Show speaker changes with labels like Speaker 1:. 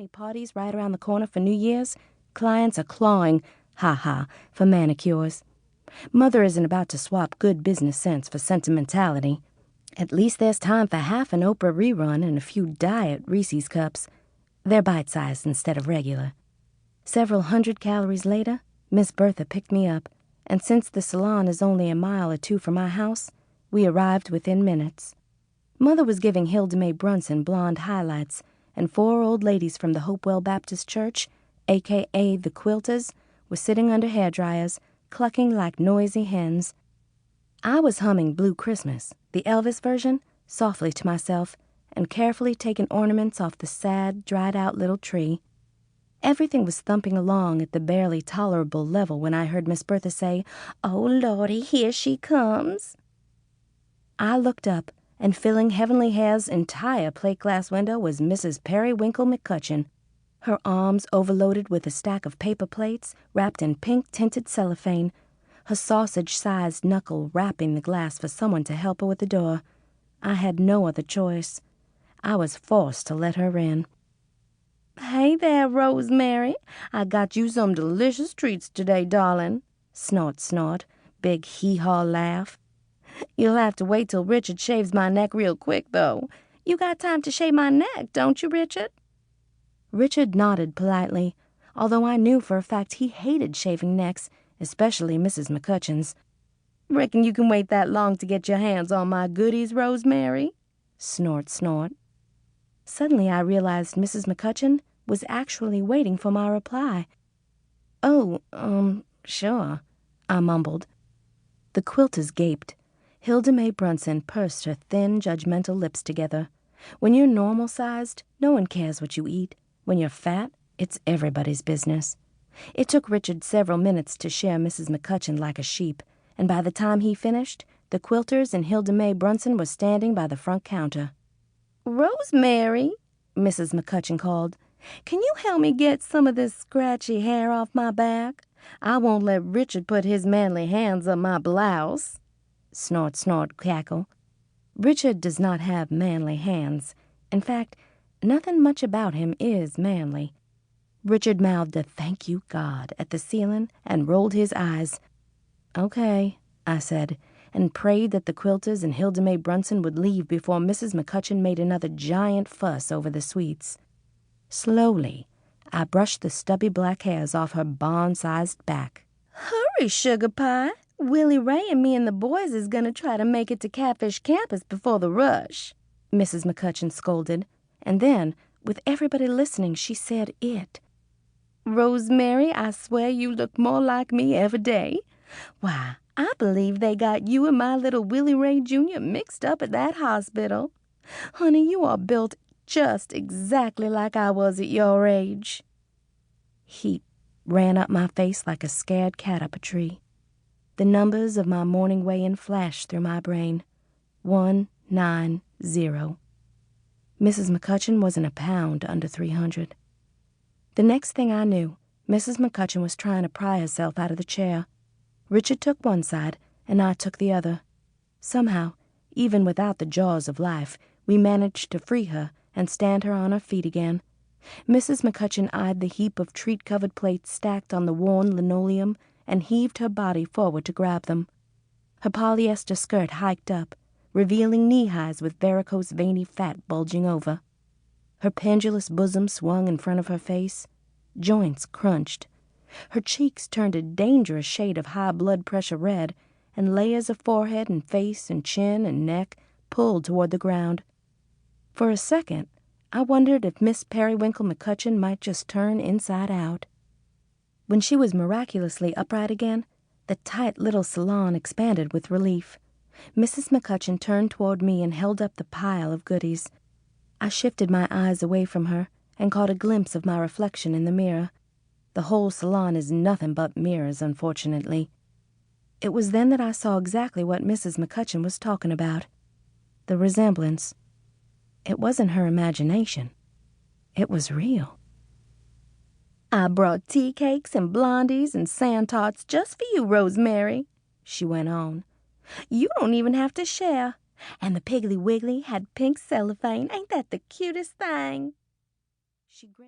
Speaker 1: many parties right around the corner for New Year's. Clients are clawing, ha-ha, for manicures. Mother isn't about to swap good business sense for sentimentality. At least there's time for half an Oprah rerun and a few diet Reese's cups. They're bite-sized instead of regular. Several hundred calories later, Miss Bertha picked me up, and since the salon is only a mile or two from my house, we arrived within minutes. Mother was giving Hilda Mae Brunson blonde highlights, and 4 old ladies from the Hopewell Baptist Church, a.k.a. the Quilters, were sitting under hairdryers, clucking like noisy hens. I was humming Blue Christmas, the Elvis version, softly to myself, and carefully taking ornaments off the sad, dried-out little tree. Everything was thumping along at the barely tolerable level when I heard Miss Bertha say, "Oh, Lordy, here she comes." I looked up, and filling Heavenly Hair's entire plate-glass window was Mrs. Periwinkle McCutcheon, her arms overloaded with a stack of paper plates wrapped in pink-tinted cellophane, her sausage-sized knuckle rapping the glass for someone to help her with the door. I had no other choice. I was forced to let her in. "Hey there, Rosemary. I got you some delicious treats today, darling." Snort, snort. Big hee-haw laugh. "You'll have to wait till Richard shaves my neck real quick, though. You got time to shave my neck, don't you, Richard?" Richard nodded politely, although I knew for a fact he hated shaving necks, especially Mrs. McCutcheon's. "Reckon you can wait that long to get your hands on my goodies, Rosemary?" Snort, snort. Suddenly I realized Mrs. McCutcheon was actually waiting for my reply. "Oh, sure," I mumbled. The Quilters gaped. Hilda Mae Brunson pursed her thin, judgmental lips together. When you're normal-sized, no one cares what you eat. When you're fat, it's everybody's business. It took Richard several minutes to shear Mrs. McCutcheon like a sheep, and by the time he finished, the Quilters and Hilda Mae Brunson were standing by the front counter. "Rosemary," Mrs. McCutcheon called, "can you help me get some of this scratchy hair off my back? I won't let Richard put his manly hands up my blouse." Snort, snort, cackle. Richard does not have manly hands. In fact, nothing much about him is manly. Richard mouthed a "thank you, God" at the ceiling and rolled his eyes. "Okay," I said, and prayed that the Quilters and Hilda Mae Brunson would leave before Mrs. McCutcheon made another giant fuss over the sweets. Slowly, I brushed the stubby black hairs off her barn-sized back. "Hurry, sugar pie. Willie Ray and me and the boys is going to try to make it to Catfish Campus before the rush," Mrs. McCutcheon scolded, and then, with everybody listening, she said it. "Rosemary, I swear you look more like me every day. Why, I believe they got you and my little Willie Ray Jr. mixed up at that hospital. Honey, you are built just exactly like I was at your age." Heat ran up my face like a scared cat up a tree. The numbers of my morning weigh-in flashed through my brain. 190. Mrs. McCutcheon wasn't a pound under 300. The next thing I knew, Mrs. McCutcheon was trying to pry herself out of the chair. Richard took one side, and I took the other. Somehow, even without the jaws of life, we managed to free her and stand her on her feet again. Mrs. McCutcheon eyed the heap of treat-covered plates stacked on the worn linoleum and heaved her body forward to grab them. Her polyester skirt hiked up, revealing knee-highs with varicose veiny fat bulging over. Her pendulous bosom swung in front of her face. Joints crunched. Her cheeks turned a dangerous shade of high blood pressure red, and layers of forehead and face and chin and neck pulled toward the ground. For a second, I wondered if Miss Periwinkle McCutcheon might just turn inside out. When she was miraculously upright again, the tight little salon expanded with relief. Mrs. McCutcheon turned toward me and held up the pile of goodies. I shifted my eyes away from her and caught a glimpse of my reflection in the mirror. The whole salon is nothing but mirrors, unfortunately. It was then that I saw exactly what Mrs. McCutcheon was talking about. The resemblance. It wasn't her imagination. It was real. "I brought tea cakes and blondies and sand tarts just for you, Rosemary," she went on. "You don't even have to share. And the Piggly Wiggly had pink cellophane. Ain't that the cutest thing?" She grinned.